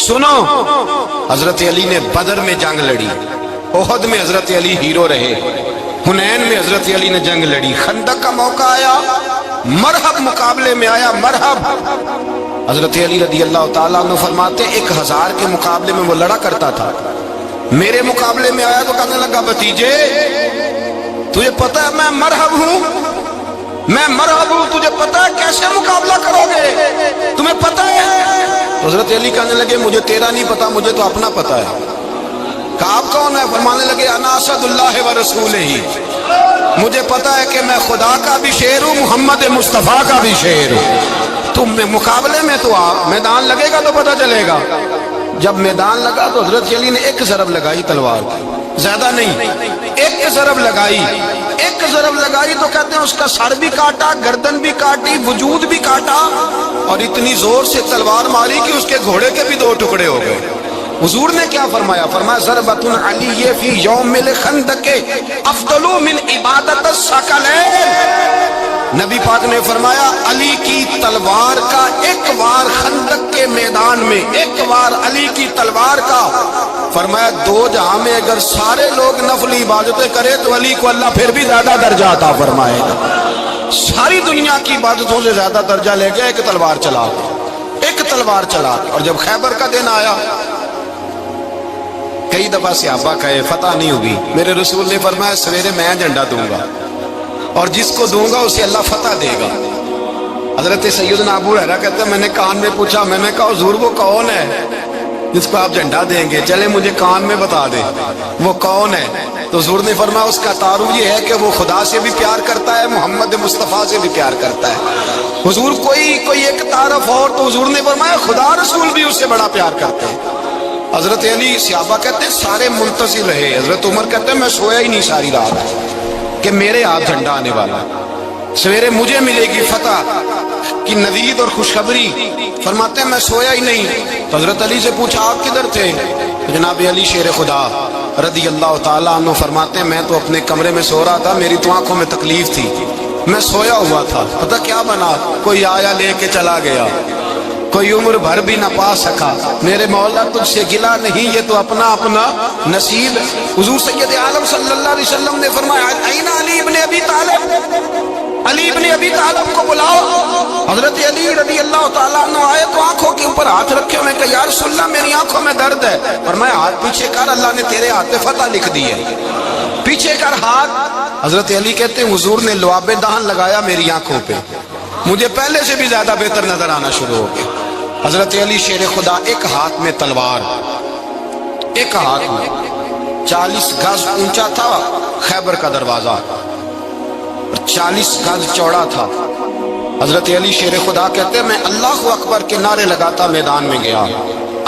سنو، حضرت علی نے بدر میں جنگ لڑی، احد میں حضرت علی ہیرو رہے، حنین میں حضرت علی نے جنگ لڑی، خندق کا موقع آیا، مرحب مقابلے میں آیا، مرحب۔ حضرت علی رضی اللہ تعالیٰ عنہ فرماتے 1000 کے مقابلے میں وہ لڑا کرتا تھا، میرے مقابلے میں آیا تو کہنے لگا بھتیجے تجھے پتا ہے میں مرحب ہوں، میں مرحب ہوں، تجھے پتا ہے کیسے مقابلہ کرو گے، تمہیں پتا ہے؟ حضرت علی کہنے لگے مجھے تیرا نہیں پتا، مجھے تو اپنا پتا ہے۔ کہا آپ کون ہے؟ فرمانے لگے انا اسد اللہ و رسولہ، مجھے پتا ہے کہ میں خدا کا بھی شیر ہوں، محمد مصطفیٰ کا بھی شیر ہوں۔ تم مقابلے میں تو آ، میدان لگے گا تو پتہ چلے گا۔ جب میدان لگا تو حضرت علی نے ایک ضرب لگائی تلوار کی، زیادہ نہیں، ایک ضرب لگائی، ایک ضرب لگائی تو کہتے ہیں اس کا سر بھی کاٹا، گردن بھی کاٹی، وجود بھی کاٹا، اور اتنی زور سے تلوار ماری کہ اس کے گھوڑے کے بھی 2 ٹکڑے ہو گئے۔ حضور نے کیا فرمایا؟ فرمایا ضربۃ علی فی یوم الخندق افضل من عبادت الثقلین۔ نبی پاک نے فرمایا علی کی تلوار کا ایک وار خندق کے میدان میں، ایک وار علی کی تلوار کا، فرمایا 2 جہاں میں اگر سارے لوگ نفل عبادتیں کرے تو علی کو اللہ پھر بھی زیادہ درجہ عطا فرمائے گا۔ ساری دنیا کی عبادتوں سے زیادہ درجہ لے گیا ایک تلوار چلا کے، ایک تلوار چلا کے۔ اور جب خیبر کا دن آیا، کئی دفعہ صحابہ کہے فتح نہیں ہوگی، میرے رسول نے فرمایا سویرے میں جھنڈا دوں گا اور جس کو دوں گا اسے اللہ فتح دے گا۔ حضرت سیدنا ابو ہریرہ کہتے ہیں میں نے کان میں پوچھا، میں نے کہا حضور وہ کون ہے جس کو آپ جھنڈا دیں گے؟ چلے مجھے کان میں بتا دیں وہ کون ہے۔ تو حضور نے فرمایا اس کا تعارف یہ ہے کہ وہ خدا سے بھی پیار کرتا ہے، محمد مصطفیٰ سے بھی پیار کرتا ہے۔ حضور کوئی ایک تعارف اور، تو حضور نے فرمایا خدا رسول بھی اس سے بڑا پیار کرتے ہیں۔ حضرت علی، صحابہ کہتے ہیں سارے منتظر رہے، حضرت عمر کہتے ہیں میں سویا ہی نہیں ساری رات کہ میرے ہاتھ جھنڈا آنے والا، سویرے مجھے ملے گی فتح کی نوید اور خوشخبری۔ فرماتے ہیں میں سویا ہی نہیں۔ تو حضرت علی سے پوچھا آپ کدھر تھے؟ جناب علی شیر خدا رضی اللہ تعالیٰ عنہ فرماتے ہیں میں تو اپنے کمرے میں سو رہا تھا، میری تو آنکھوں میں تکلیف تھی، میں سویا ہوا تھا، پتہ کیا بنا؟ کوئی آیا لے کے چلا گیا، کوئی عمر بھر بھی نہ پا سکا۔ میرے مولا تجھ سے گلا نہیں، یہ تو اپنا اپنا نصیب۔ حضور سید عالم صلی اللہ علیہ وسلم نے فرمایا این علی ابن ابی طالب، علی ابن ابی طالب کو بلاؤ۔ حضرت علی رضی اللہ تعالیٰ عنہ آئے تو آنکھوں کے اوپر ہاتھ رکھے، میں کہا یا رسول اللہ میری آنکھوں میں درد ہے۔ فرمایا ہاتھ پیچھے کر، اللہ نے تیرے ہاتھ پہ فتح لکھ دی ہے، پیچھے کر ہاتھ۔ حضرت علی کہتے ہیں حضور نے لعاب دہن لگایا میری آنکھوں پہ، مجھے پہلے سے بھی زیادہ بہتر نظر آنا شروع ہو گیا۔ حضرت علی شیر خدا ایک ہاتھ میں تلوار، ایک ہاتھ میں 40 گز اونچا تھا خیبر کا دروازہ، 40 گز چوڑا تھا۔ حضرت علی شیر خدا کہتے ہیں میں اللہ اکبر کے نعرے لگاتا میدان میں گیا،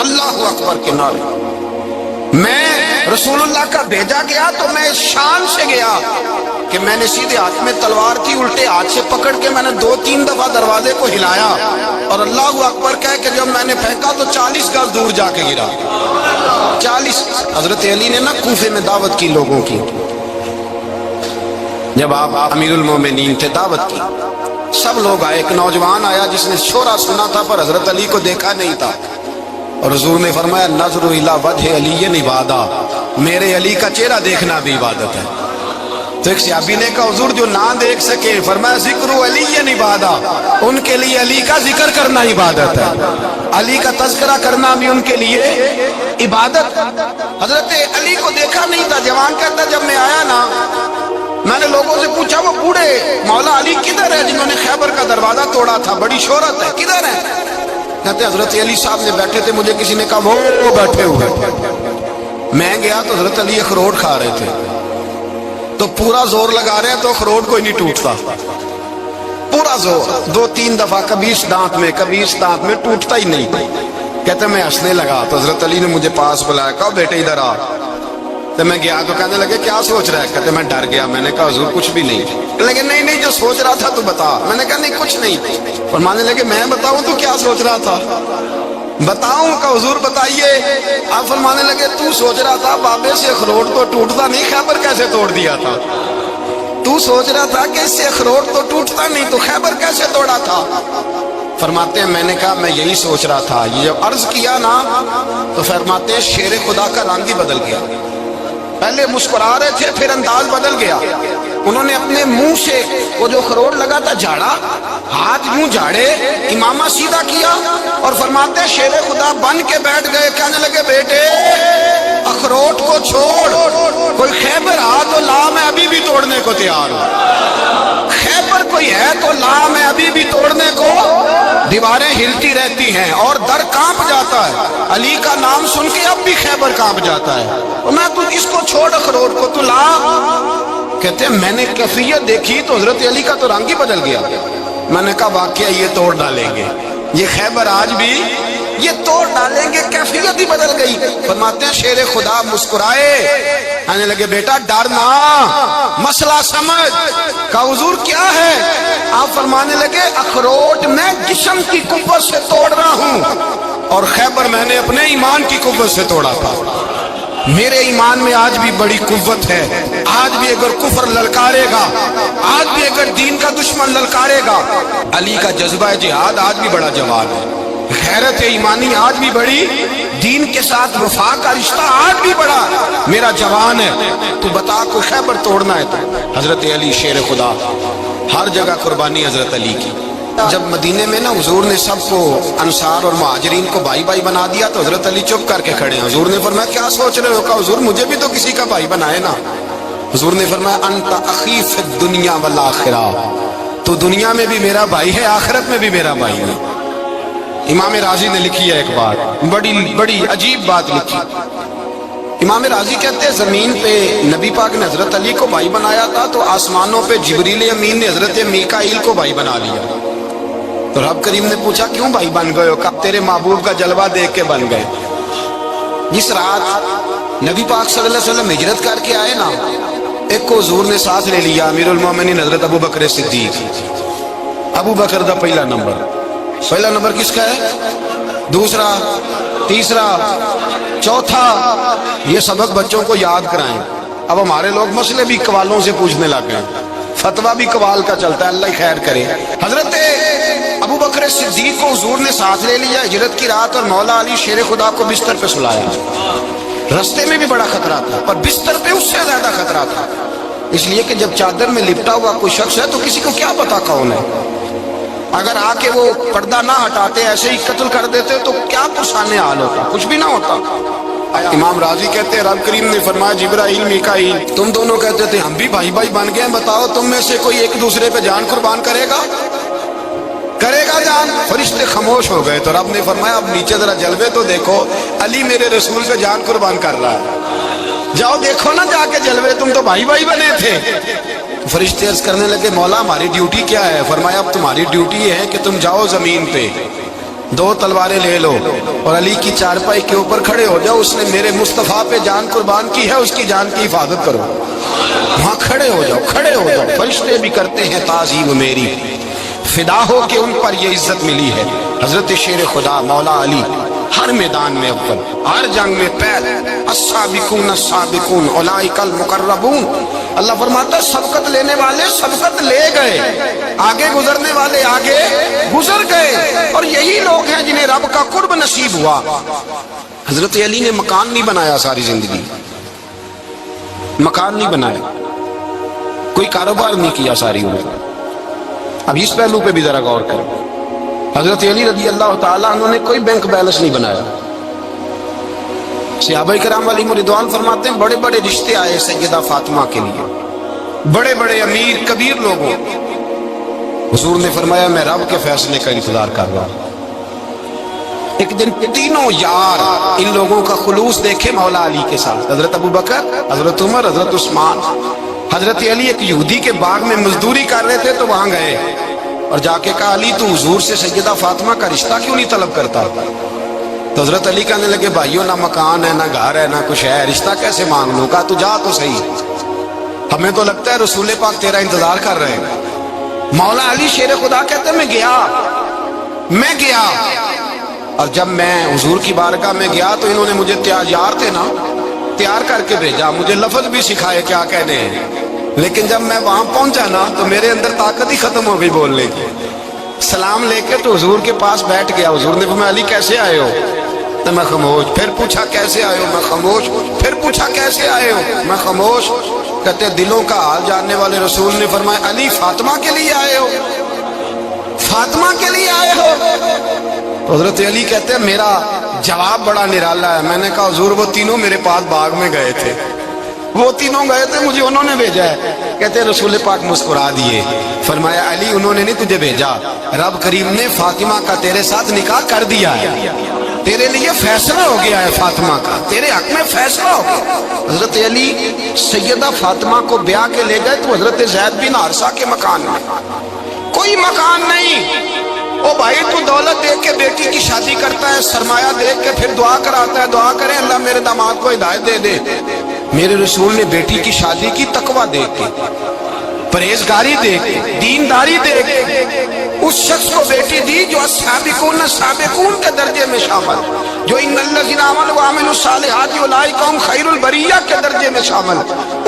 اللہ اکبر کے نعرے۔ میں رسول اللہ کا بھیجا گیا تو میں شان سے گیا کہ میں نے سیدھے ہاتھ میں تلوار تھی، الٹے ہاتھ سے پکڑ کے میں نے 2-3 دفعہ دروازے کو ہلایا اور اللہ اکبر کہہ کے جب میں نے پھینکا تو 40 گز دور جا کے گرا، 40۔ حضرت علی نے نا کوفے میں دعوت کی لوگوں کی، جب آپ امیر المومنین تھے دعوت کی، سب لوگ آئے، ایک نوجوان آیا جس نے شورا سنا تھا پر حضرت علی کو دیکھا نہیں تھا، اور حضور نے فرمایا نظر الی وجہ علی عبادہ، میرے علی کا چہرہ دیکھنا بھی عبادت ہے۔ تو ایک صحابی نے کہا حضور جو نہ دیکھ سکے، فرمایا ذکر علی عبادہ، ان کے لیے علی کا ذکر کرنا عبادت ہے، علی کا تذکرہ کرنا بھی ان کے لیے عبادت۔ حضرت علی کو دیکھا نہیں تھا، جوان کہتا جب میں آیا نا میں نے لوگوں سے پوچھا وہ بوڑھے مولا علی کدھر ہے جنہوں نے خیبر کا دروازہ توڑا تھا، بڑی شہرت ہے، کدھر ہے؟ کہتے حضرت علی صاحب نے بیٹھے تھے، مجھے کسی نے کہا وہ بیٹھے ہوئے۔ میں گیا تو حضرت علی اخروٹ کھا رہے تھے، تو پورا زور لگا رہے ہیں تو اخروٹ کوئی نہیں ٹوٹتا، پورا زور 2-3 دفعہ، کبھی اس دانت میں کبھی اس دانت میں، ٹوٹتا ہی نہیں۔ کہتے میں ہنسنے لگا تو حضرت علی نے مجھے پاس بلایا، کہا بیٹے ادھر آ۔ تو میں گیا تو کہنے لگے کیا سوچ رہا ہے؟ کہتے میں ڈر گیا، میں نے کہا حضور کچھ بھی نہیں۔ کہنے لگے نہیں جو سوچ رہا تھا تو بتا۔ میں نے کہا نہیں کچھ نہیں۔ فرمانے لگے میں بتاؤں تو کیا سوچ رہا تھا؟ بتاؤں؟ کہ حضور بتائیے۔ آپ فرمانے لگے تو سوچ رہا تھا بابے سے اخروٹ تو ٹوٹتا نہیں، خیبر کیسے توڑ دیا تھا؟ تو سوچ رہا تھا کہ اس سے اخروٹ تو ٹوٹتا نہیں تو خیبر کیسے توڑا تھا؟ فرماتے ہیں میں نے کہا میں یہی سوچ رہا تھا. یہ جب عرض کیا نا تو فرماتے ہیں شیر خدا کا رنگ ہی بدل گیا. پہلے مسکرا رہے تھے پھر انداز بدل گیا. انہوں نے اپنے منہ سے وہ جو اخروٹ لگا تھا جھاڑا, ہاتھ منہ جھاڑے, امامہ سیدھا کیا اور فرماتے ہیں شیر خدا بن کے بیٹھ گئے. کہنے لگے بیٹے اخروٹ کو چھوڑ, کوئی خیبر آ تو لا, میں ابھی بھی توڑنے کو تیار ہوں. خیبر کوئی ہے تو لا, میں ابھی بھی توڑنے کو. دیواریں ہلتی رہتی ہیں اور در کانپ جاتا ہے. علی کا نام سن کے اب بھی خیبر کانپ جاتا ہے. میں تو اس کو چھوڑ اخروٹ کو تو لا. کہتے ہیں میں نے کیفیت دیکھی تو حضرت علی کا تو رنگ ہی بدل گیا. میں نے کہا واقعہ یہ توڑ ڈالیں گے, یہ خیبر آج بھی یہ توڑ ڈالیں گے, کیفیت ہی بدل گئی. فرماتے ہیں شیر خدا مسکرائے, کہنے لگے بیٹا ڈرنا, مسئلہ سمجھ. کہا حضور کیا ہے؟ آپ فرمانے لگے اخروٹ میں جسم کی قوت سے توڑ رہا ہوں اور خیبر میں نے اپنے ایمان کی قوت سے توڑا تھا. میرے ایمان میں آج بھی بڑی قوت ہے. آج بھی اگر کفر للکارے گا, آج بھی اگر دین کا دشمن للکارے گا, علی کا جذبہ جہاد آج بھی بڑا جوان ہے. غیرت ایمانی آج بھی بڑی, دین کے ساتھ وفا کا رشتہ آج بھی بڑا میرا جوان ہے. تو بتا کوئی خیبر توڑنا ہے تو حضرت علی شیر خدا, ہر جگہ قربانی حضرت علی کی. جب مدینے میں نا حضور نے سب کو انصار اور مہاجرین کو بھائی بھائی بنا دیا تو حضرت علی چپ کر کے کھڑے ہیں. حضور نے فرمایا کیا سوچ رہے ہو؟ کہا حضور مجھے بھی تو کسی کا بھائی بنائے نا. حضور نے فرمایا انت اخی فی الدنیا والآخرہ, تو دنیا میں بھی میرا بھائی ہے, آخرت میں بھی میرا بھائی ہے. امام راضی نے لکھی ہے ایک بات, بڑی بڑی عجیب بات لکھی. امام راضی کہتے ہیں زمین پہ نبی پاک نے حضرت علی کو بھائی بنایا تھا تو آسمانوں پہ جبریل امین نے حضرت میکائیل کو بھائی بنا لیا. تو رب کریم نے پوچھا کیوں بھائی بن گئے ہو؟ کہا تیرے محبوب کا جلوہ دیکھ کے بن گئے. جس رات نبی پاک صلی اللہ علیہ وسلم ہجرت کر کے آئے نا, ایک کو حضور نے ساتھ لے لیا, امیر المومنین حضرت ابو بکر صدیق. ابو بکر دا پہلا نمبر کس کا ہے؟ دوسرا, تیسرا, چوتھا. یہ سبق بچوں کو یاد کرائیں. اب ہمارے لوگ مسئلے بھی قوالوں سے پوچھنے لگ گئے, فتویٰ بھی قوال کا چلتا ہے, اللہ ہی خیر کرے. حضرت ابو بکر صدیق کو حضور نے ساتھ لے لیا ہجرت کی رات, اور مولا علی شیر خدا کو بستر پہ سلایا. رستے میں بھی بڑا خطرہ تھا اور بستر پہ اس سے زیادہ خطرہ تھا, اس لیے کہ جب چادر میں لپٹا ہوا کوئی شخص ہے تو کسی کو کیا پتا کون ہے. اگر آ کے وہ پردہ نہ ہٹاتے, ایسے ہی قتل کر دیتے تو کیا پرسانے حال ہوتا, کچھ بھی نہ ہوتا. امام راضی کہتے ہیں رب کریم نے فرمایا جبرائیل میکائیل تم دونوں کہتے تھے ہم بھی بھائی بھائی بن گئے, بتاؤ تم میں سے کوئی ایک دوسرے پہ جان قربان کرے گا جان؟ فرشتے خاموش ہو گئے. تو رب نے فرمایا اب نیچے ذرا جلوے تو دیکھو, علی میرے رسول پہ جان قربان کر رہا ہے, جاؤ دیکھو نا جا کے جلوے, تم تو بھائی بھائی بنے تھے. فرشتے عرض کرنے لگے مولا ہماری ڈیوٹی کیا ہے؟ فرمایا اب تمہاری ڈیوٹی یہ ہے کہ تم جاؤ زمین پہ, 2 تلواریں لے لو اور علی کی چارپائی کے اوپر کھڑے ہو جاؤ. اس نے میرے مصطفیٰ پہ جان قربان کی ہے, اس کی جان کی حفاظت کرو. وہاں کھڑے ہو جاؤ. فرشتے بھی کرتے ہیں تعظیم میری, فدا ہو کہ ان پر یہ عزت ملی ہے. حضرت شیر خدا مولا علی ہر میدان میں اول, ہر جنگ میں پہلے. السابقون السابقون اولئک المقربون. اللہ فرماتا ہے سبقت لینے والے سبقت لے گئے, آگے گزرنے والے آگے گزر گئے, اور یہی لوگ ہیں جنہیں رب کا قرب نصیب ہوا. حضرت علی نے مکان نہیں بنایا ساری زندگی, مکان نہیں بنایا, کوئی کاروبار نہیں کیا ساری عمر. اب اس پہلو پہ بھی ذرا غور کریں. حضرت علی رضی اللہ تعالیٰ عنہ نے کوئی بینک بیلنس نہیں بنایا. صحابہ کرام علیہم رضوان فرماتے ہیں بڑے بڑے رشتے آئے سیدہ فاطمہ کے لیے, بڑے بڑے امیر کبیر لوگوں. حضور نے فرمایا میں رب کے فیصلے کا انتظار کر رہا ہوں. ایک دن تینوں یار ان لوگوں کا خلوص دیکھے مولا علی کے ساتھ, حضرت ابو بکر, حضرت عمر, حضرت عثمان. حضرت علی ایک یہودی کے باغ میں مزدوری کر رہے تھے تو وہاں گئے اور جا کے کہا علی تو حضور سے سیدہ فاطمہ کا رشتہ کیوں نہیں طلب کرتا؟ تو حضرت علی کہنے لگے بھائیوں نہ مکان ہے, نہ گھر ہے, نہ کچھ ہے, رشتہ کیسے مانگ لوں؟ کہا تو جا تو صحیح, ہمیں تو لگتا ہے رسول پاک تیرا انتظار کر رہے ہیں. مولا علی شیر خدا کہتے میں گیا اور جب میں حضور کی بارگاہ میں گیا تو انہوں نے مجھے تیار کر کے بھیجا, مجھے لفظ بھی سکھائے کیا کہنے ہیں, لیکن جب میں وہاں پہنچا نا تو میرے اندر طاقت ہی ختم ہو گئی بولنے کی. सलाम लेके तो हुजूर के पास बैठ गया। हुजूर ने फरमाया अली कैसे आए हो? तो मैं खामोश। फिर पूछा कैसे आए हो? मैं खामोश। फिर पूछा कैसे आए हो? मैं खामोश। कहते दिलों का हाल जानने वाले रसूल ने फरमाया अली फातिमा के लिए आए हो? फातिमा के लिए आए हो? तो हजरत अली कहते हैं मेरा जवाब बड़ा निराला है। मैंने कहा हुजूर वो तीनों मेरे पास बाग में गए थे, वो तीनों गए थे, मुझे उन्होंने भेजा है। कहते रसूल पाक मुस्कुरा दिए, फरमाया अली उन्होंने नहीं तुझे भेजा, रब करीम ने फातिमा का तेरे साथ निकाह कर दिया है, तेरे लिए फैसला हो गया है फातिमा का, तेरे हक में फैसला हो गया। हजरत अली सैयदा फातिमा को ब्याह के ले गए तो हजरत ज़ैद बिन हारिसा के मकान में, कोई मकान नहीं। ओ भाई तू दौलत देख के बेटी की शादी करता है, सरमाया देख के फिर दुआ कराता है, दुआ करे अल्लाह मेरे दामाद को हिदायत दे दे। मेरे रसूल ने बेटी की शादी की तकवा देख के, परहेजगारी देख के, दीनदारी देख के उस शख्स को बेटी दी जो अस्साबिकून साबिकून के दर्जे में शामिल, जो इन्नल्लज़ीना आमनू व अमिलुस सालिहाति उलाइका हुम खैरुल बरिया के दर्जे में शामिल,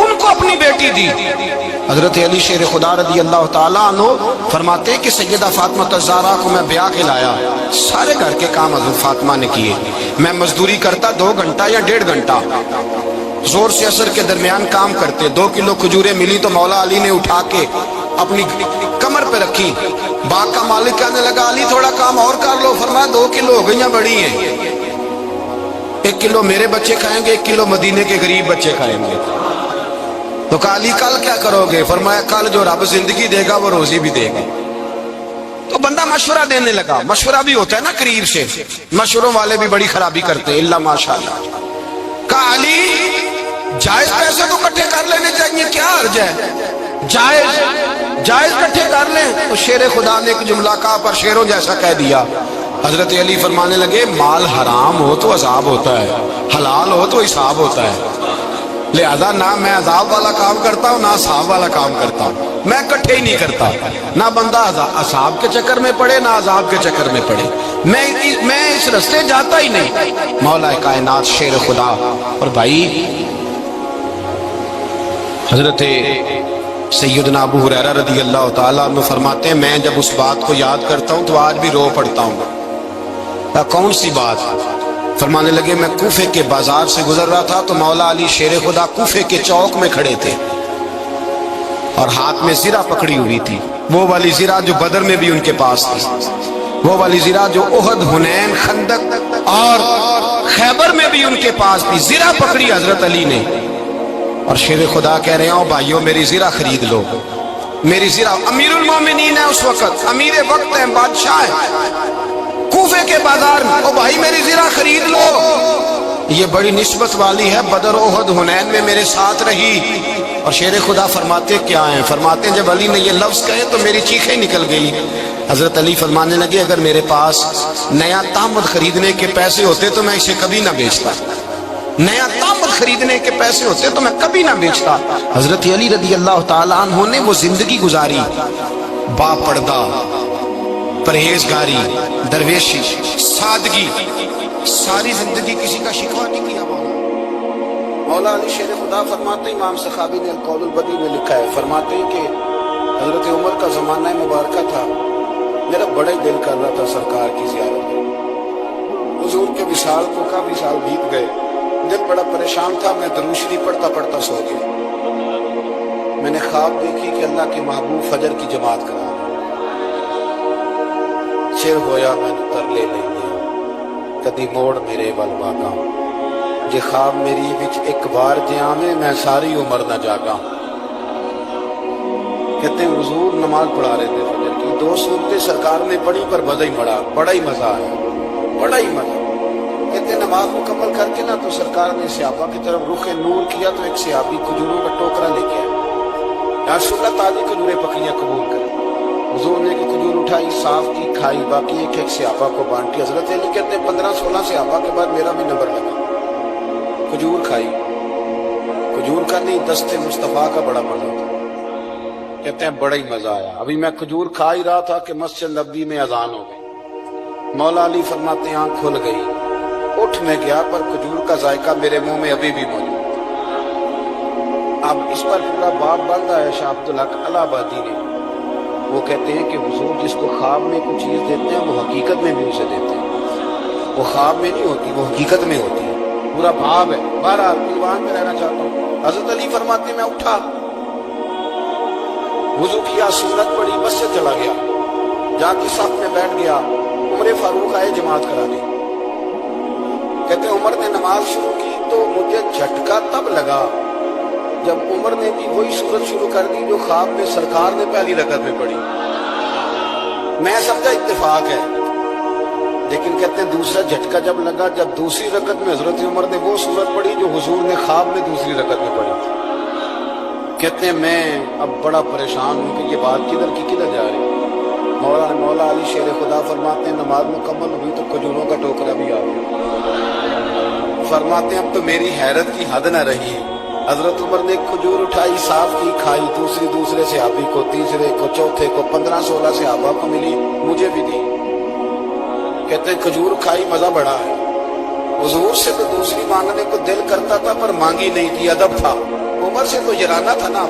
उनको अपनी बेटी दी। हजरत अली शेर खुदा रज़ी अल्लाह तआला अन्हु फरमाते हैं कि सैयदा फातिमा ज़हरा को मैं ब्याह के लाया, सारे घर के काम हजरत फातिमा ने किए। मैं मजदूरी करता 2 घंटा या 1.5 घंटा, जोर से असर के दरमियान काम करते। 2 किलो खजूरें मिली तो मौला अली ने उठा के अपनी कमर पे रखी। बाग का मालिक कहने लगा अली थोड़ा काम और कर लो। फरमाया 2 किलो हो गई बड़ी हैं, 1 किलो मेरे बच्चे खाएंगे, 1 किलो मदीने के गरीब बच्चे खाएंगे। तो कहा अली कल क्या करोगे? फरमाया कल जो रब जिंदगी देगा वो रोजी भी देगा। तो बंदा मशवरा देने लगा, मशवरा भी होता है ना करीब से, मशवरों वाले भी बड़ी खराबी करते हैं इल्ला माशाअल्लाह। कहा अली जायज पैसे तो इकट्ठे कर लेने चाहिए, क्या अर्ज है? जायज इकट्ठे कर लें। तो शेर खुदा ने एक जुमला कहा पर शेरों जैसा कह दिया। हजरत अली फरमाने लगे माल हराम हो तो अजाब होता है, हलाल हो तो हिसाब होता है, लिहाजा ना मैं अजाब वाला काम करता हूँ ना असाब वाला काम करता हूँ, मैं इकट्ठे ही नहीं करता। ना बंदा असाब के चक्कर में पड़े ना अजाब के चक्कर में पड़े, मैं इस रास्ते जाता ही नहीं। मौला कायनात शेर खुदा। और भाई हजरत सैयदना अबू हुरैरा रज़ी अल्लाह तआला अन्हु फरमाते हैं मैं जब उस बात को याद करता हूँ तो आज भी रो पड़ता हूँ। कौन सी बात? फरमाने लगे मैं कूफे के बाजार से गुजर रहा था तो मौला अली शेर खुदा कूफे के चौक में खड़े थे और हाथ में ज़िरा पकड़ी हुई थी, वो वाली ज़िरा जो बदर में भी उनके पास थी, वो वाली ज़िरा जो उहद, हुनैन, खंदक और खैबर में भी उनके पास थी। ज़िरा पकड़ी हजरत अली ने और शेर खुदा कह रहे हो भाइयों मेरी ज़िरा खरीद लो, मेरी ज़िरा। अमीरुल मोमिनीन है उस वक्त, अमीर वक्त है, बादशाह है कूफे के बाजार में। ओ भाई मेरी ज़िरा खरीद लो, ये बड़ी निस्बत वाली है, बदर उहद हुनैन में मेरे साथ रही। और शेर खुदा फरमाते क्या हैं? फरमाते जब अली ने ये लफ्ज़ कहे तो मेरी चीखें निकल गई। हजरत अली फरमाने लगे अगर मेरे पास नया तामद खरीदने के पैसे होते तो मैं इसे कभी ना बेचता, नया तामद खरीदने के पैसे होते तो मैं कभी ना बेचता। हजरत अली रज़ी अल्लाह तआला अन्हु ने वो जिंदगी गुजारी, बापर्दा, परहेजगारी, दरवेशी, सादगी, सारी जिंदगी किसी का शिकवा नहीं किया। मौला अली शेर खुदा फरमाते हैं, इमाम सखावी ने अल-कौलुल बदी में लिखा है, फरमाते हैं कि हजरत उमर का ज़माना मुबारका था, मेरा बड़ा ही दिल कर रहा था सरकार की ज़ियारत में। हुजूर के विशाल को काफी साल बीत गए, दिल बड़ा परेशान था, मैं दरूद शरीफ पढ़ता पढ़ता सो गया। मैंने ख्वाब देखी कि अल्लाह के महबूब फजर की जमात करा चिर होया मैंने तरले नहीं दिया कदी मोड़ मेरे वल वागा, जे ख्वाब मेरी विच एक बार जे आवे मैं सारी उम्र न जागा। कहते हुजूर नमाज पढ़ा रहे थे फजर की, 2 सूरतें सरकार ने पढ़ी पर मजा ही बड़ा ही मजा आया, बड़ा ही मजा। कहते नमाज मुकम्मल करके ना तो सरकार ने सहाबा की तरफ रुख नूर किया तो एक सहाबी खजूरों का टोकरा लेके आया, या रसूलुल्लाह ताजी खजूरें पकड़ियां कबूल करें। हुजूर ने की खजूर उठाई, साफ की, खाई, बाकी एक एक सहाबा को बांटी। हजरत अली कहते हैं 15-16 सहाबा के बाद मेरा भी नंबर लगा, खजूर खाई। खजूर का नहीं दस्ते मुस्तफा का बड़ा मजा था। कहते हैं बड़ा ही मजा आया। अभी मैं खजूर खा ही रहा था कि मस्जिद नबी में अजान हो गई। मौला अली फरमाते हैं आंख खुल गई, उठ में गया पर खजूर का जायका मेरे मुंह में अभी भी मौजूद। अब इस पर पूरा बाप बंद है शाह अब्दुल हक इलाहाबादी ने, وہ کہتے ہیں کہ حضور جس کو خواب میں کوئی چیز دیتے ہیں وہ حقیقت میں بھی اسے دیتے ہیں، وہ خواب میں نہیں ہوتی، وہ حقیقت میں ہوتی ہے، پورا بھاب ہے۔ بہرحال دیوان میں رہنا چاہتا ہوں۔ حضرت علی فرماتے ہیں میں اٹھا، وضو کیا، سنت پڑھی، بس سے چلا گیا، جا کے صف میں بیٹھ گیا۔ عمر فاروق آئے جماعت کرا دی۔ کہتے ہیں عمر نے نماز شروع کی تو مجھے جھٹکا تب لگا جب عمر نے بھی وہی صورت شروع کر دی جو خواب میں سرکار نے پہلی رکعت میں پڑھی۔ میں سمجھا اتفاق ہے، لیکن کہتے ہیں دوسرا جھٹکا جب لگا جب دوسری رکعت میں حضرت عمر نے وہ صورت پڑھی جو حضور نے خواب میں دوسری رکعت میں پڑھی تھی۔ کہتے ہیں میں اب بڑا پریشان ہوں کہ یہ بات کدھر کی کدھر جا رہی۔ مولا علی شیر خدا فرماتے ہیں نماز مکمل ہوئی تو کھجوروں کا ٹوکرا بھی آ گیا۔ فرماتے ہیں اب تو میری حیرت کی حد نہ رہی، حضرت عمر نے کھجور اٹھائی، صاف کی، کھائی، دوسرے صحابی کو، تیسرے کو، چوتھے کو، 15-16 صحابہ کو ملی، مجھے بھی دی۔ کہتے ہیں کھجور کھائی، مزہ بڑا ہے۔ حضور سے تو دوسری مانگنے کو دل کرتا تھا پر مانگی نہیں تھی، ادب تھا۔ عمر سے تو یرانا تھا نا،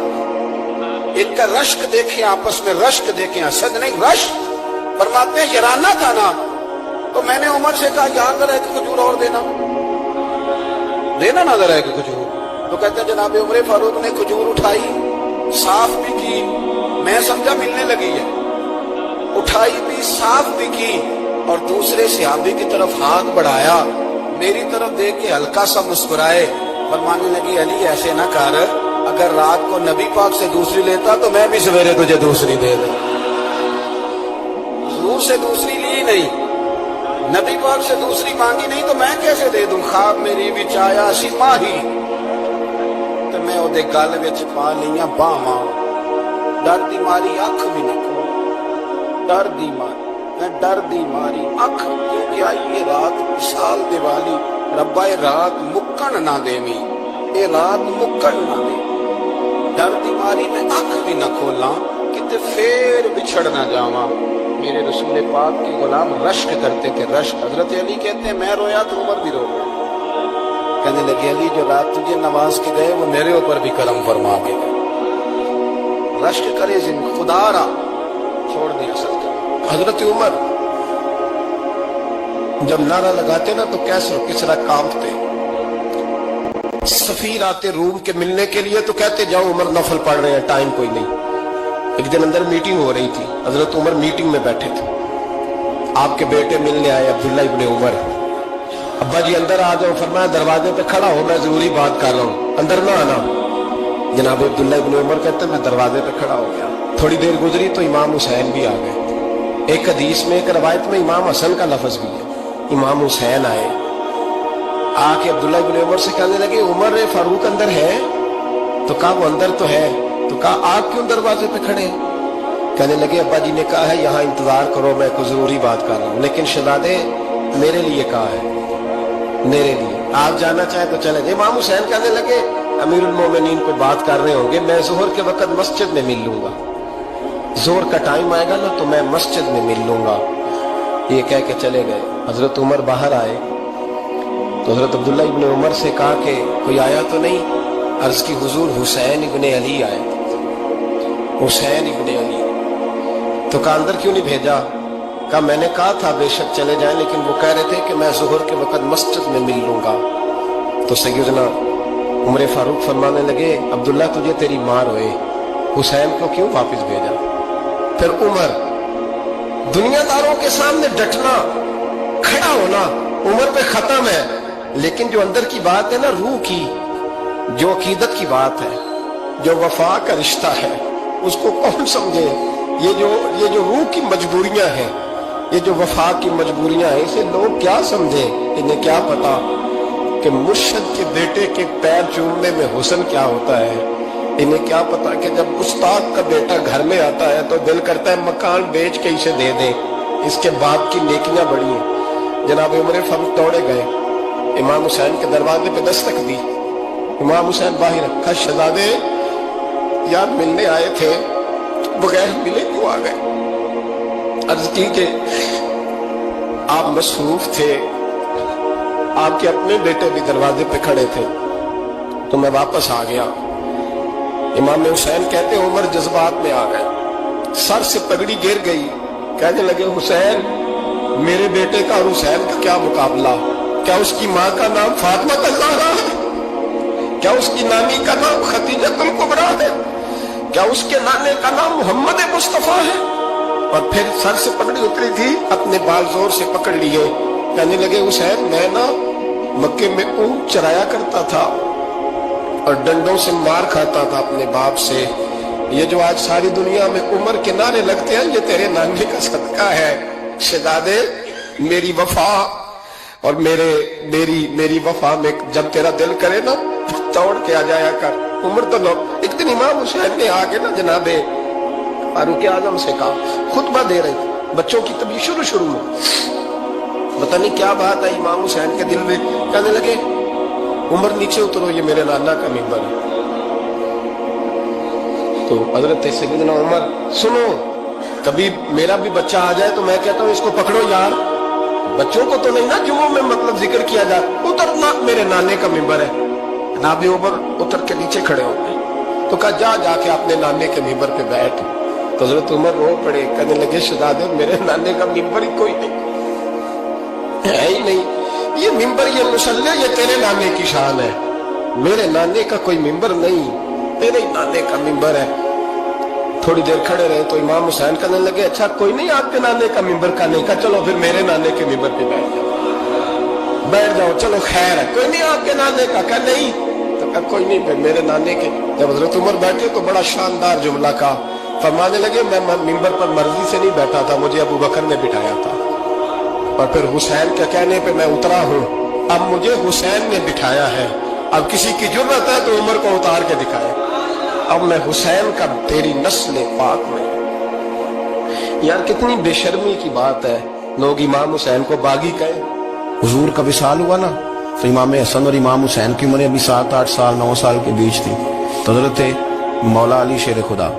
ان کا رشک دیکھیں، آپس میں رشک دیکھیں، حسد نہیں رشک۔ فرماتے ہیں یرانا تھا نا، تو میں نے عمر سے کہا یاد رہے کہ کھجور اور دینا نظر ہے کہ کھجور۔ تو کہتے ہیں جناب عمر فاروق نے کھجور اٹھائی، صاف بھی کی، میں سمجھا ملنے لگی ہے، اٹھائی بھی، صاف بھی کی، اور دوسرے صحابی کی طرف ہاتھ بڑھایا، میری طرف دیکھ کے ہلکا سا مسکرائے، فرمانے لگی علی ایسے نہ کر، اگر رات کو نبی پاک سے دوسری لیتا تو میں بھی سویرے تجھے دوسری دے دوں۔ حضور سے دوسری لی نہیں، نبی پاک سے دوسری مانگی نہیں تو میں کیسے دے دوں؟ خواب میری بچ آیا سی ماہی تو میں وہ گل وچ پا لیاں باواں، ڈر دی ماری اکھ بھی نہ کھول، ڈر دی ماری اکھ، کیونکہ آئی یہ رات وصال دیوالی، ربا یہ رات مکن نہ دیویں، یہ رات مکن نہ دے، ڈر دی ماری میں اکھ بھی نہ کھولاں، کتے پھر بچھڑ نہ جاواں۔ میرے رسول پاک کے غلام رشک کرتے تھے، رشک۔ حضرت علی کہتے ہیں میں رویا تو عمر بھی رو گیا، کہنے لگے علی جو رات تجھے نواز کے گئے وہ میرے اوپر بھی کرم فرما کے گئے۔ رشک کرے خدا را چھوڑ دیں اصل کا۔ حضرت عمر جب نعرہ لگاتے نا تو کیسر کسرا کانپتے، سفیر آتے روم کے ملنے کے لیے تو کہتے جاؤ عمر نفل پڑھ رہے ہیں، ٹائم کوئی نہیں۔ ایک دن اندر میٹنگ ہو رہی تھی، حضرت عمر میٹنگ میں بیٹھے تھے، آپ کے بیٹے ملنے آئے عبداللہ ابن عمر، ابا جی اندر آ جاؤ، فرمایا دروازے پہ کھڑا ہو میں ضروری بات کر رہا ہوں، اندر نہ آنا۔ جناب عبداللہ ابن عمر کہتے میں دروازے پہ کھڑا ہو گیا، تھوڑی دیر گزری تو امام حسین بھی آ گئے۔ ایک حدیث میں، ایک روایت میں امام حسن کا لفظ بھی ہے، امام حسین آئے، آ کے عبداللہ ابن عمر سے کہنے لگے عمر فاروق اندر ہے؟ تو کہا وہ اندر تو ہے۔ تو کہا آپ کیوں دروازے پہ کھڑے ہیں؟ کہنے لگے ابا جی نے کہا ہے یہاں انتظار کرو، میں کوئی ضروری بات کر رہا ہوں، لیکن شہزادے میرے لیے کہا ہے، میرے لیے آپ جانا چاہیں تو چلے جائیں۔ امام حسین کہنے لگے امیر المومنین کوئی بات کر رہے ہوں گے، میں ظہر کے وقت مسجد میں مل لوں گا، ظہر کا ٹائم آئے گا نا تو میں مسجد میں مل لوں گا، یہ کہہ کے چلے گئے۔ حضرت عمر باہر آئے تو حضرت عبداللہ ابن عمر سے کہا کہ کوئی آیا تو نہیں؟ عرض کی حضور حسین ابن علی آئے، حسین ابن علی۔ تو کہا اندر کیوں نہیں بھیجا؟ کہا میں نے کہا تھا بے شک چلے جائیں، لیکن وہ کہہ رہے تھے کہ میں ظہر کے وقت مسجد میں مل لوں گا۔ تو سیدنا عمر فاروق فرمانے لگے عبداللہ تجھے تیری ماں روئے، حسین کو کیوں واپس بھیجا؟ پھر عمر دنیا داروں کے سامنے ڈٹنا، کھڑا ہونا عمر پہ ختم ہے، لیکن جو اندر کی بات ہے نا، روح کی، جو عقیدت کی بات ہے، جو وفا کا رشتہ ہے، اس کو کون سمجھے؟ یہ جو روح کی مجبوریاں ہیں، یہ جو وفا کی مجبوریاں ہیں، اسے لوگ کیا سمجھے؟ انہیں کیا پتا کہ مرشد کے بیٹے کے پیر چومنے میں حسن کیا ہوتا ہے؟ انہیں کیا پتا کہ جب استاد کا بیٹا گھر میں آتا ہے تو دل کرتا ہے مکان بیچ کے اسے دے دیں، اس کے باپ کی نیکیاں بڑی ہیں۔ جناب عمر فاروق دوڑے گئے، امام حسین کے دروازے پہ دستک دی، امام حسین باہر رکھا، شہزادے یار ملنے آئے تھے، بغیر ملے کیوں آ گئے؟ عرض کی کہ آپ مصروف تھے، آپ کے اپنے بیٹے بھی دروازے پہ کھڑے تھے تو میں واپس آ گیا۔ امام حسین کہتے عمر جذبات میں آ گئے، सर से पगड़ी गिर गई। कहने लगे हुसैन, मेरे बेटे का और हुसैन का क्या मुकाबला? क्या उसकी माँ का नाम फातिमा ज़हरा है? क्या उसकी नानी का नाम खदीजतुल कुबरा है? क्या उसके नाने का नाम मोहम्मद मुस्तफा है? और फिर सर से पगड़ी उतरी थी, अपने बाल जोर से पकड़ लिए। कहने लगे हुसैन, मैं ना मक्के में ऊंट चराया करता था और डंडों से मार खाता था अपने बाप से। ये जो आज सारी दुनिया में उम्र के नारे लगते हैं, ये तेरे नाने का सदका है। शहजादे, मेरी वफा और मेरी वफा में जब तेरा दिल करे ना, तोड़ के आ जाया कर। उम्र तो लो। एक दिन इमाम हुसैन ने आके ना जनाबे फारूक आजम से कहा, खुतबा दे रहे थे बच्चों की तभी शुरू में, पता नहीं क्या बात है इमाम हुसैन के दिल में। कहने लगे, उमर नीचे उतरो, ये मेरे नाना का मिंबर है। तो हजरत सैयदना उमर, सुनो, कभी मेरा भी बच्चा आ जाए तो मैं कहता हूँ इसको पकड़ो यार। बच्चों को तो नहीं ना जुम्मों में मतलब जिक्र किया जाए, उतरना, मेरे नाने का मिंबर है। नाबे उमर उतर के नीचे खड़े हो गए। तो कहा, जाके अपने नाने के मिंबर पे बैठ। तो हजरत उमर रो पड़े। कहने लगे, शहजादे, मेरे नाने का मिंबर ही कोई नहीं है ही नहीं। ये मिंबर, ये मुसल्ले, ये तेरे नाने की शान है। मेरे नाने का कोई मिंबर नहीं, तेरे ही नाने का मिंबर है। थोड़ी देर खड़े रहे तो इमाम हुसैन कहने लगे, अच्छा कोई नहीं आपके नाने का मिंबर का नहीं? का चलो फिर मेरे नाने के मिंबर पे बैठ जाओ, चलो खैर है। कोई नहीं आपके नाने का नहीं? तो कहा कोई नहीं, फिर मेरे नाने के। जब हजरत उमर बैठे तो बड़ा शानदार जुमला कहा, फरमाने लगे, मैं मिंबर पर मर्जी से नहीं बैठा था, मुझे अबू बकर ने बिठाया था। और फिर हुसैन के कहने पे मैं उतरा हूं, अब मुझे हुसैन ने बिठाया है। अब किसी की जुर्रत है तो उमर को उतार के दिखाए। अब मैं हुसैन का तेरी नस्ल पाक में। यार कितनी बेशर्मी की बात है, लोग इमाम हुसैन को बागी कहे। हुजूर का विसाल हुआ ना, तो इमाम हसन और इमाम हुसैन की उम्र अभी 7-8 साल 9 साल के बीच थी। तो हज़रत मौला अली शेर खुदा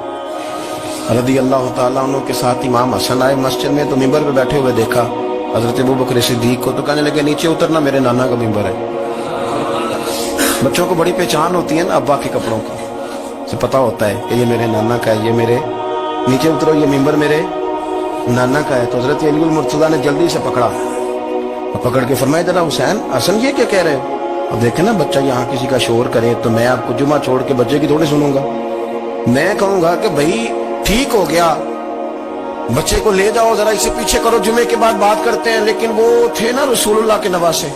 रदी अल्लाह तआला अन्हु के साथ इमाम हसन आए मस्जिद में। तो मिंबर पे बैठे हुए देखा हजरत अबू बकर सिद्दीक को। तो कहने लगे, नीचे उतरना, मेरे नाना का मिंबर है। बच्चों को बड़ी पहचान होती है ना अब्बा के कपड़ों की, से पता होता है कि ये मेरे नाना का है, ये मेरे, नीचे उतरो, ये मिंबर मेरे नाना का है। तो हजरत अली मुर्तजा ने जल्दी से पकड़ा और पकड़ के फरमाया, जरा हुसैन, हसन ये क्या कह रहे हो? अब देखे ना बच्चा यहाँ किसी का शोर करे तो मैं आपको जुमा छोड़ के बच्चे की थोड़ी सुनूंगा। मैं कहूंगा कि भाई ठीक हो गया, बच्चे को ले जाओ, जरा इसे पीछे करो, जुमे के बाद बात करते हैं। लेकिन वो थे ना रसूलुल्लाह के नवासे,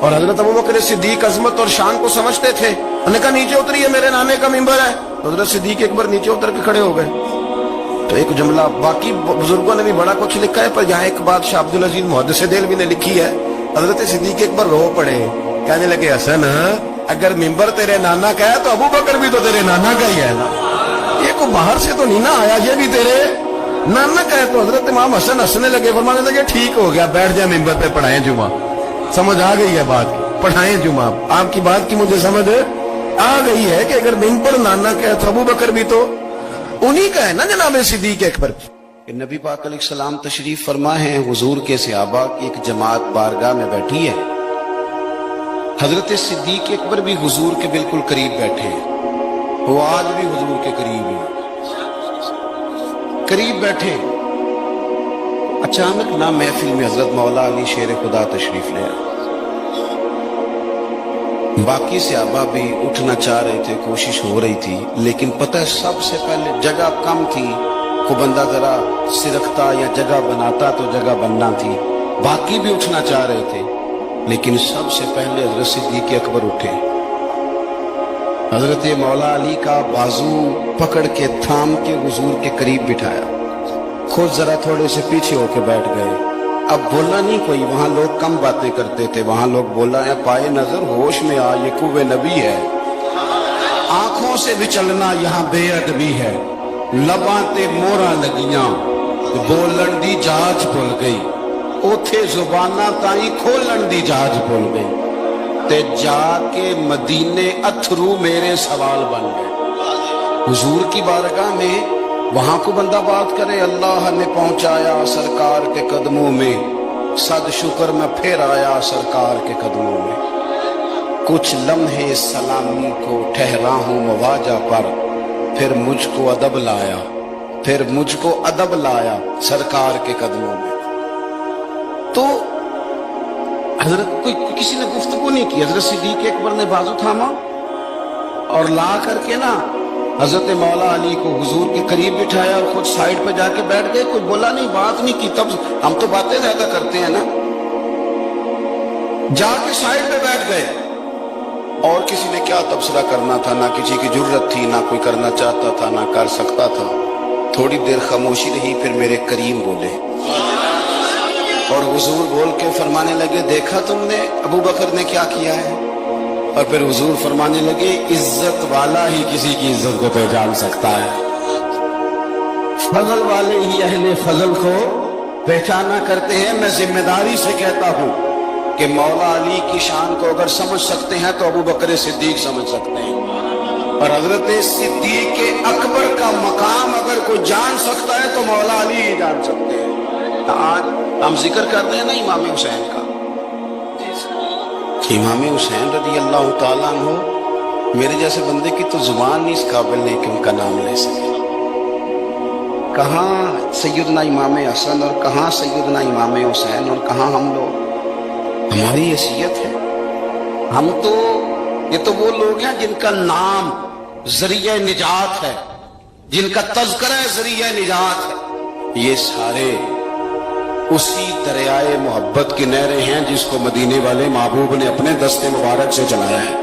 और हजरत अबू बकर सिद्दीक अजमत और शान को समझते थे। उन्होंने कहा, नीचे उतरिए, मेरे नाने का मिंबर है। तो हजरत सिद्दीक एक बार नीचे उतर के खड़े हो गए। तो एक जुमला, बाकी बुजुर्गों ने भी बड़ा कुछ लिखा है, पर यहाँ एक बात शाह अब्दुल अजीज मुहद्दिस देलवी ने लिखी है। हजरत सिद्दीक एक बार रो पड़े, कहने लगे, हसन, अगर मिंबर तेरे नाना का है तो अबू बकर भी तो तेरे नाना का ही है ना, ये को बाहर से तो नहीं ना आया, ये भी तेरे नाना का है। तो हजरत इमाम हसन हंसने लगे, फरमाने लगे, ठीक हो गया, बैठ जाए मिंबर पे, पढ़ाएं जुमा। समझ आ गई है बात, पढ़ाएं जुमा। आपकी बात की मुझे समझ आ गई है कि अगर मिंबर नाना का है तो अबू बकर भी तो उन्हीं का है ना जनाब सिद्दीक अकबर। नबी पाक अलैहिस्सलाम तशरीफ फरमा है, हुजूर के सहाबा की एक जमात बारगाह में बैठी है। हजरत सिद्दीक अकबर भी हुजूर के बिल्कुल करीब बैठे हैं, वो आज भी हुजूर के करीब ही करीब बैठे। अचानक ना महफिल में हजरत मौला अली शेर खुदा तशरीफ ले आए। बाकी सहाबा भी उठना चाह रहे थे, कोशिश हो रही थी, लेकिन पता है सबसे पहले जगह कम थी। को बंदा जरा सिरकता या जगह बनाता तो जगह बनना थी। बाकी भी उठना चाह रहे थे, लेकिन सबसे पहले हजरत सिद्दीक अकबर उठे। हजरत मौला अली का बाजू पकड़ के थाम के हुजूर के करीब बिठाया, खुद जरा थोड़े से पीछे होके बैठ गए। अब बोला नहीं कोई, वहां लोग कम बातें करते थे, वहां लोग बोला है, पाए नजर होश में आ, ये कुव्वे नबी है। आंखों से भी चलना यहाँ बेअदबी है, लबां ते मोहरा लगियां, बोलन दी जाच भुल गई, ओथे जुबाना ताई खोलन दी जाच भुल गई, ते जाके मदीने अथरू मेरे सवाल बन गए। हुजूर की बारगाह में वहां को बंदा बात करे, अल्लाह ने पहुंचाया सरकार के कदमों में, सद शुक्र मैं फिर आया सरकार के कदमों में। कुछ लम्हे सलामी को ठहरा हूं मवाजा पर, फिर मुझको अदब लाया, फिर मुझको अदब लाया सरकार के कदमों में। तो हजरत किसी ने गुफ्तगू नहीं की, हजरत सिद्दीक अकबर ने बाजू थामा और ला करके ना हजरत मौला अली को हुजूर के करीब बिठाया और खुद साइड पे जाके बैठ गए, कुछ बोला नहीं, बात नहीं की। तब हम तो बातें ज्यादा करते हैं ना, जाके साइड पे बैठ गए। और किसी ने क्या तबसरा करना था, ना किसी की जुर्रत थी, ना कोई करना चाहता था, ना कर सकता था। थोड़ी देर खामोशी रही, फिर मेरे करीम बोले और हुजूर बोल के फरमाने लगे, देखा तुमने अबू बकर ने क्या किया है? और फिर हुजूर फरमाने लगे, इज्जत वाला ही किसी की इज्जत को पहचान सकता है, फजल वाले ही अहले फजल को पहचाना करते हैं। मैं जिम्मेदारी से कहता हूं कि मौला अली की शान को अगर समझ सकते हैं तो अबू बकर सिद्दीक समझ सकते हैं, और हजरत सिद्दीक के अकबर का मकाम अगर कोई जान सकता है तो मौला अली ही जान सकते हैं। आज हम जिक्र कर रहे हैं ना इमाम हुसैन का, इमाम हुसैन रज़ी अल्लाह ताला अन्हु, मेरे जैसे बंदे की तो जुबान नहीं इस काबिल नहीं कि उनका नाम ले सके। कहाँ सैयदना इमाम हसन और कहाँ सैयदना इमाम हुसैन और कहाँ हम लोग, हमारी हैसियत है। हम तो ये तो वो लोग हैं जिनका नाम जरिया निजात है, जिनका तज़किरा जरिया निजात है। ये सारे उसी दरियाए मोहब्बत की नहरें हैं जिसको मदीने वाले महबूब ने अपने दस्ते मुबारक से चलाया है।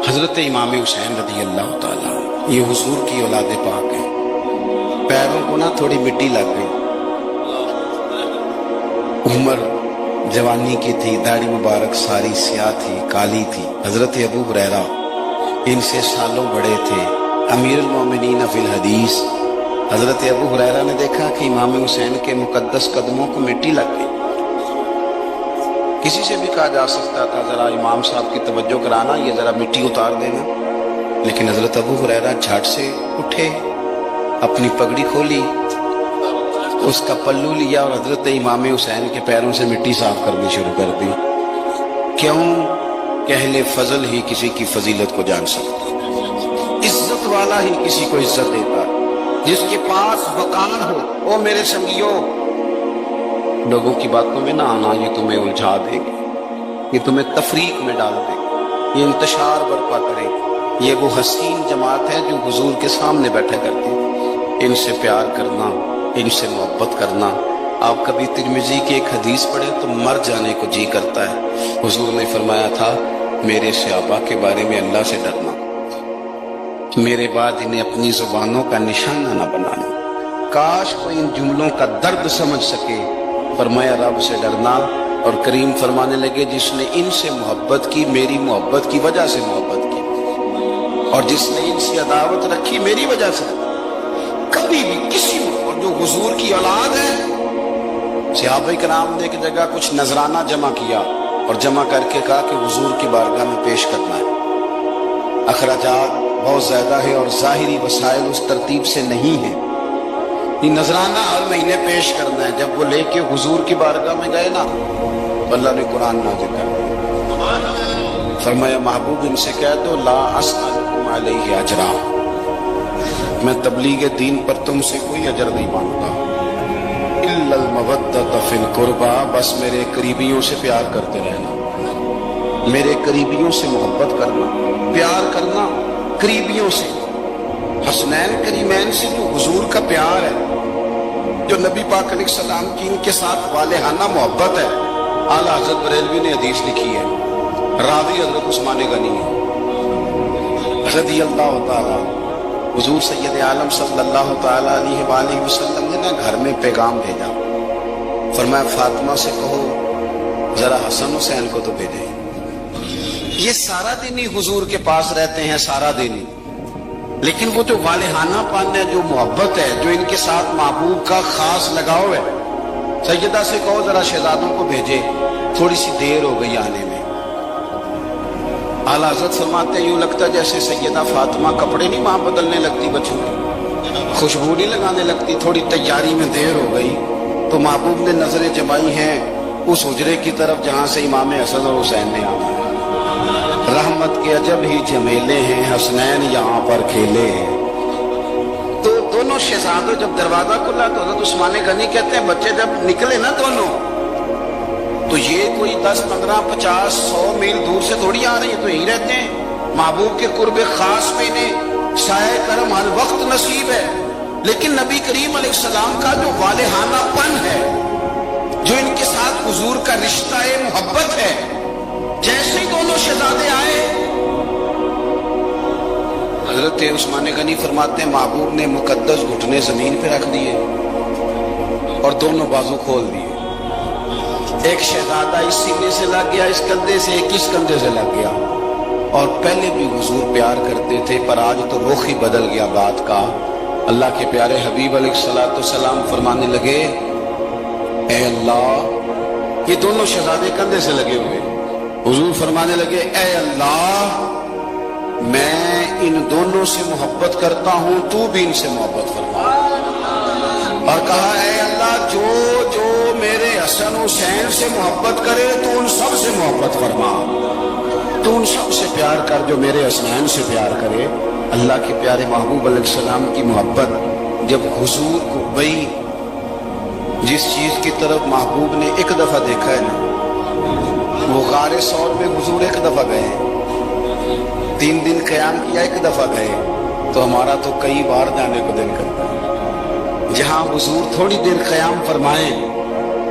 हजरत इमाम हुसैन रज़ी अल्लाह ताला, ये हुजूर की औलाद पाक है। पैरों को ना थोड़ी मिट्टी लग गई, उम्र जवानी की थी, दाढ़ी मुबारक सारी स्याह थी, काली थी। हजरत अबू हुरैरा इनसे सालों बड़े थे, अमीरुल मोमिनीन फिल हदीस। हजरत अबू हुरैरा ने देखा कि इमाम हुसैन के मुकद्दस कदमों को मिट्टी लग गई। किसी से भी कहा जा सकता था, जरा इमाम साहब की तवज्जो कराना, ये जरा मिट्टी उतार देना, लेकिन हजरत अबू हुरैरा झट से उठे, अपनी पगड़ी खोली, उसका पल्लू लिया और हजरत इमाम हुसैन के पैरों से मिट्टी साफ करनी शुरू कर दी। क्यों? कि अहले फजल ही किसी की फजीलत को जान सकता, इज्जत वाला ही किसी को इज्जत देता, जिसके पास वकार हो। ओ मेरे संगियों, लोगों की बातों में ना आना, ये तुम्हें उलझा देगी, ये तुम्हें तफरीक में डाल देगी, ये इंतशार बर्पा करेगी। ये वो हसीन जमात है जो हुजूर के सामने बैठे करती। इनसे प्यार करना, इनसे मोहब्बत करना। आप कभी तिरमिजी की एक हदीस पढ़े तो मर जाने को जी करता है। हुजूर ने फरमाया था, मेरे सहाबा के बारे में अल्लाह से डरना, मेरे बाद इन्हें अपनी जुबानों का निशाना न बनाना। काश कोई इन जुमलों का दर्द समझ सके। फरमाया रब से डरना, और करीम फरमाने लगे, जिसने इनसे मोहब्बत की मेरी मोहब्बत की वजह से मोहब्बत की, और जिसने इनसे अदावत रखी मेरी वजह से। कभी भी किसी और जो हुजूर की औलाद है, सहाबा किराम ने एक जगह कुछ नजराना जमा किया और जमा करके कहा कि हुजूर की बारगाह में पेश करना है। अखराजात बहुत ज्यादा है और जाहिरी वसाइल उस तरतीब से नहीं है, ये नजराना हर महीने पेश करना है। जब वो लेके हुजूर की बारगाह में गए ना, तो अल्लाह ने कुरान नाज़िल कर दिया। फरमाया, महबूब इनसे कह दो, ला अस्अलुकुम अलैहि अजरा, मैं तबलीग दीन पर तुमसे कोई अजर नहीं मांगता, इल्लल मवद्दत फिल कुर्बा, बस मेरे करीबियों से प्यार करते रहना, मेरे करीबियों से मोहब्बत करना, प्यार करना करीबियों से। हसनैन करीमैन से जो हुजूर का प्यार है, जो नबी पाक अलैहिस्सलाम की इनके साथ वालेहाना मोहब्बत है। आला हज़रत बरेलवी ने हदीस लिखी है, रावी हज़रत उस्मान गनी रज़ियल्लाहु ताला, हुजूर सैयद आलम सल्लल्लाहु ताला अलैहि वसल्लम ने ना घर में पैगाम भेजा। फरमाया, फातिमा से कहो जरा हसन हुसैन को तो भेजे। ये सारा दिन ही हुजूर के पास रहते हैं, सारा दिन ही, लेकिन वो जो वालेहानापन है, जो मोहब्बत है, जो इनके साथ महबूब का खास लगाव है। सैयदा से कहो जरा शहजादों को भेजे, थोड़ी सी देर हो गई आने में। आला हज़रत फरमाते, यूं लगता जैसे सैयदा फातिमा कपड़े नहीं वहां बदलने लगती, बच्चों की खुशबू नहीं लगाने लगती, थोड़ी तैयारी में देर हो गई तो महबूब ने नजरें जमाई हैं उस हुजरे की तरफ जहां से इमाम हसन और हुसैन ने आना है। रहमत के अजब ही झमेले हैं, हसनैन यहाँ पर खेले हैं। तो दोनों दोनों शहजादों जब दरवाजा खुला तो हज़रत उस्मान गनी कहते हैं बच्चे जब निकले ना दोनों, तो ये कोई 10, 15, 50, 100 मील दूर से थोड़ी आ रही है, तो यही रहते हैं। महबूब के कुर्बे खास में इन्हें साए करम हर वक्त नसीब है। लेकिन नबी करीम अलैहिस्सलाम का जो वालेहानापन है, जो इनके साथ हुजूर का रिश्ता है, मोहब्बत है, जैसे ही दोनों शहजादे आए, हजरत उस्मान गनी फरमाते हैं महबूब ने मुकद्दस घुटने जमीन पे रख दिए और दोनों बाजू खोल दिए। एक शहजादा इस सीने से लग गया, इस कंधे से, एक इस कंधे से लग गया। और पहले भी हुजूर प्यार करते थे, पर आज तो रुख ही बदल गया बात का। अल्लाह के प्यारे हबीब अलैहिस्सलाम फरमाने लगे, ए अल्लाह, ये दोनों शहजादे कंधे से लगे हुए, हुजूर फरमाने लगे, ए अल्लाह, मैं इन दोनों से मोहब्बत करता हूं, तू भी इनसे मोहब्बत फरमा। और कहा, ए अल्लाह, जो जो मेरे हसन हुसैन से मोहब्बत करे तो उन सब से मोहब्बत फरमा, तो उन सब से प्यार कर जो मेरे हसनैन से प्यार करे। अल्लाह के प्यारे महबूब अलैहिस्सलाम की मोहब्बत जब हुजूर को वही जिस चीज की तरफ महबूब ने एक दफा देखा है ना, वो गारे सौर में हुजूर एक दफा गए, 3 दिन क़याम किया, एक दफा गए, तो हमारा तो कई बार जाने को दिल करता है। जहां हुजूर थोड़ी देर क़याम फरमाए,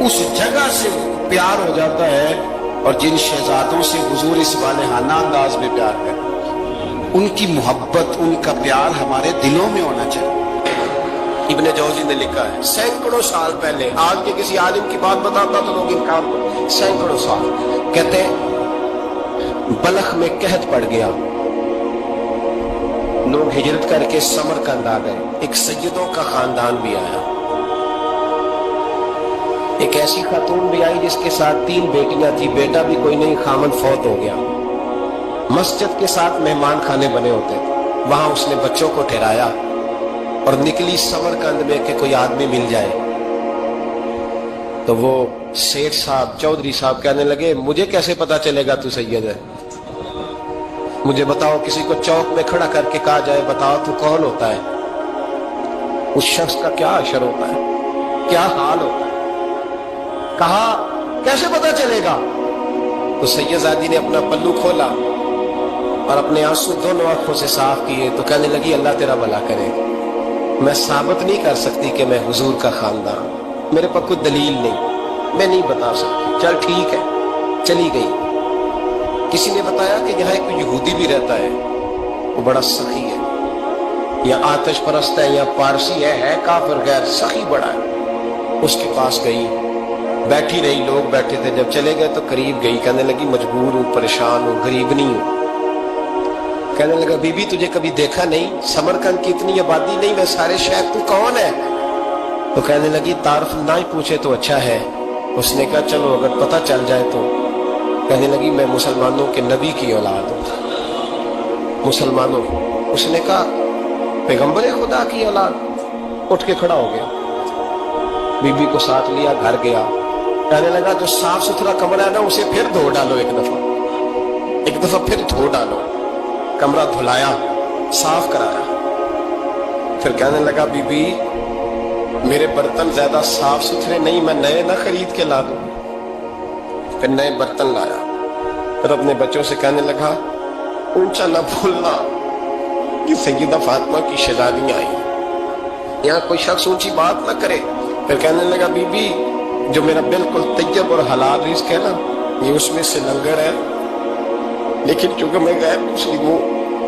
उस जगह से प्यार हो जाता है। और जिन शहजादों से हुजूर इस वालेहाना अंदाज में प्यार करें, उनकी मोहब्बत, उनका प्यार हमारे दिलों में होना चाहिए। इब्ने जौजी ने लिखा है, सैकड़ों साल पहले, आज के किसी आलिम की बात बताता तो लोग इनकार करते, सैकड़ों साल, कहते बलख में कहत पड़ गया, लोग हिजरत करके समरकंद आ गए, एक सैयदों का खानदान भी आया, एक ऐसी खातून भी आई जिसके साथ 3 बेटियां थी, बेटा भी कोई नहीं, खामन फौत हो गया। मस्जिद के साथ मेहमान खाने बने होते थे, वहां उसने बच्चों को ठहराया और निकली समरकंद में कि कोई आदमी मिल जाए। तो वो सेठ साहब, चौधरी साहब कहने लगे, मुझे कैसे पता चलेगा तू सैयद है? मुझे बताओ, किसी को चौक में खड़ा करके कहा जाए, बताओ तू कौन होता है? उस शख्स का क्या असर होता है, क्या हाल होता है? कहा, कैसे पता चलेगा? तो सैयदजादी ने अपना पल्लू खोला और अपने आंसू दोनों आंखों से साफ किए, तो कहने लगी, अल्लाह तेरा भला करे, मैं साबित नहीं कर सकती कि मैं हुजूर का खानदान, मेरे पास कोई दलील नहीं, मैं नहीं बता सकती। चल ठीक है, चली गई। किसी ने बताया कि यहाँ एक यहूदी भी रहता है, वो बड़ा सखी है, या आतिश परस्त है, या पारसी है काफिर गैर, सखी बड़ा है। उसके पास गई, बैठी रही, लोग बैठे थे, जब चले गए तो करीब गई, कहने लगी, मजबूर हूँ, परेशान हूँ, गरीब नहीं हूँ। कहने लगा, बीबी तुझे कभी देखा नहीं, समरकंद की इतनी आबादी नहीं, मैं सारे शहर, तू कौन है? तो कहने लगी, तारफ ना ही पूछे तो अच्छा है। उसने कहा, चलो अगर पता चल जाए तो। कहने लगी, मैं मुसलमानों के नबी की औलाद हूँ। मुसलमानों? उसने कहा, पैगंबर खुदा की औलाद। उठ के खड़ा हो गया, बीबी को साथ लिया, घर गया। कहने लगा, जो साफ सुथरा कमरा है ना, उसे फिर धो डालो, एक दफा फिर धो डालो। कमरा धुलाया, साफ कराया। फिर कहने लगा, बीबी मेरे बर्तन ज्यादा साफ सुथरे नहीं, मैं नए ना खरीद के ला दूं। फिर नए बर्तन लाया। फिर अपने बच्चों से कहने लगा, ऊंचा ना भूलना कि सैयदा फातिमा की शहजादी आई, यहाँ कोई शख्स ऊंची बात ना करे। फिर कहने लगा, बीबी जो मेरा बिल्कुल तैयब और हलाल रिज़्क है ना, ये उसमें से लंगर है, लेकिन चूंकि मैं गैर मुस्लिम हूँ,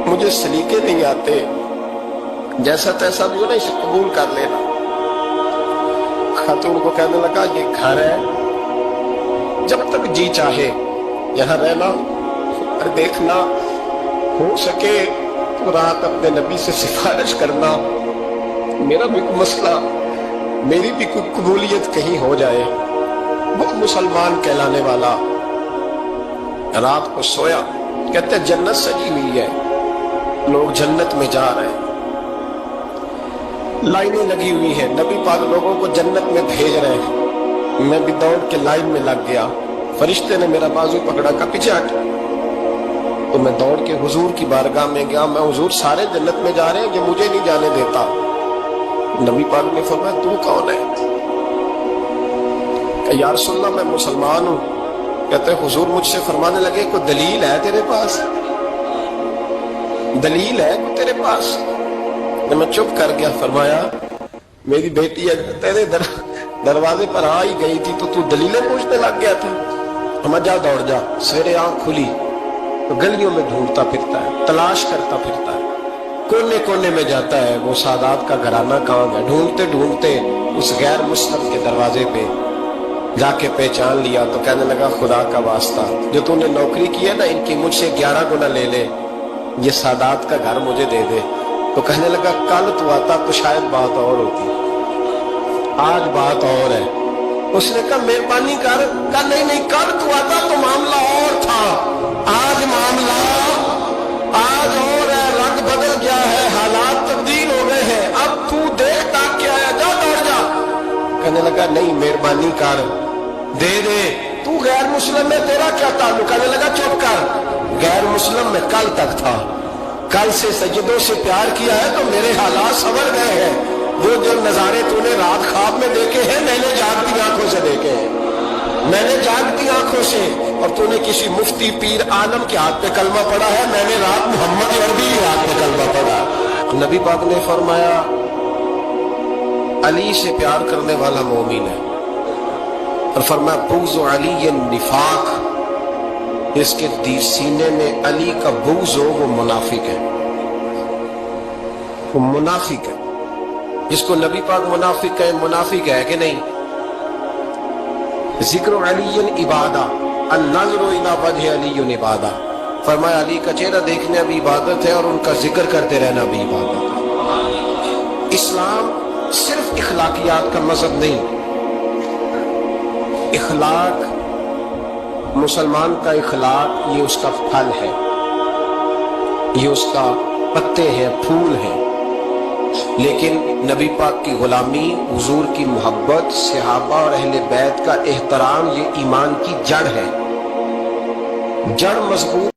मुझे सलीके नहीं आते, जैसा तैसा भी हो ना, इसे कबूल कर लेना। खातून को कहने लगा, ये घर है, जब तक जी चाहे यहाँ रहना, और देखना हो सके तो रात अपने नबी से सिफारिश करना, मेरा भी कोई मसला, मेरी भी कोई कबूलियत कहीं हो जाए। वो मुसलमान कहलाने वाला रात को सोया, कहते जन्नत सजी हुई है, लोग जन्नत में जा रहे हैं, लाइनें लगी हुई हैं, नबी पाक लोगों को जन्नत में भेज रहे हैं। मैं भी दौड़ के लाइन में लग गया, फरिश्ते ने मेरा बाजू पकड़ा, का पीछे हट। तो मैं दौड़ के हुजूर की बारगाह में गया, मैं हुजूर सारे जन्नत में जा रहे हैं, ये मुझे नहीं जाने देता। नबी पाक ने फरमाया तू कौन है? कि या रसूल अल्लाह मैं मुसलमान हूं। कहते हुजूर मुझसे फरमाने लगे कोई दलील है तेरे पास? दलील है कोई तेरे पास? मैं चुप कर गया। फरमाया मेरी बेटी तेरे दरवाजे पर आ ही गई थी तो तू दलीलें पूछने लग गया था। हम जा दौड़ जा। सवेरे आंख खुली तो गलियों में ढूंढता फिरता है, तलाश करता फिरता है, कोने कोने में जाता है वो सादात का घराना कहाँ गया। ढूंढते ढूंढते उस गैर मुस्लिम के दरवाजे पे जाके पहचान लिया तो कहने लगा खुदा का वास्ता जो तूने नौकरी की है ना इनकी मुझसे 11 गुना ले ले, ये सादात का घर मुझे दे दे। तो कहने लगा कल तू आता तो शायद बात और होती, आज बात और है। उसने कहा मेहरबानी कर। कहा नहीं नहीं कल तू आता तो मामला और था, आज मामला आज और है, रंग बदल गया है, हालात तब्दील हो गए हैं, अब तू देख ताक के आया, जा दौड़ जा। कहने लगा नहीं मेहरबानी कर दे दे, तू गैर मुस्लिम में तेरा क्या ताल्लुक? कहने लगा चुप कर, गैर मुस्लिम में कल तक था, कल से सजदों से प्यार किया है तो मेरे हालात संवर गए हैं। वो जो नजारे तूने रात ख्वाब में देखे हैं मैंने जागती आंखों से देखे हैं, मैंने जागती आंखों से। और तूने किसी मुफ्ती पीर आलम के हाथ पे कलमा पढ़ा है, मैंने रात मोहम्मद अरबी के हाथ पे कलमा पढ़ा। नबी पाक ने फरमाया अली से प्यार करने वाला मोमिन है। और फरमाया बुग़्ज़ अली निफाक, इसके सीने में अली का बुग़्ज़ हो वो मुनाफिक है, वो मुनाफिक है। जिसको नबी पाक मुनाफिक है कि नहीं? जिक्र अली इबादा अन्नज़्रु इला वजह अली इबादा। फरमाया अली का चेहरा देखना भी इबादत है और उनका जिक्र करते रहना भी इबादत है। इस्लाम सिर्फ इखलाकियात का मजहब नहीं, इखलाक मुसलमान का इखलाक ये उसका फल है, ये उसका पत्ते हैं, फूल हैं। लेकिन नबी पाक की गुलामी, हुजूर की मोहब्बत, सहाबा और अहले बैत का एहतराम ये ईमान की जड़ है। जड़ मजबूत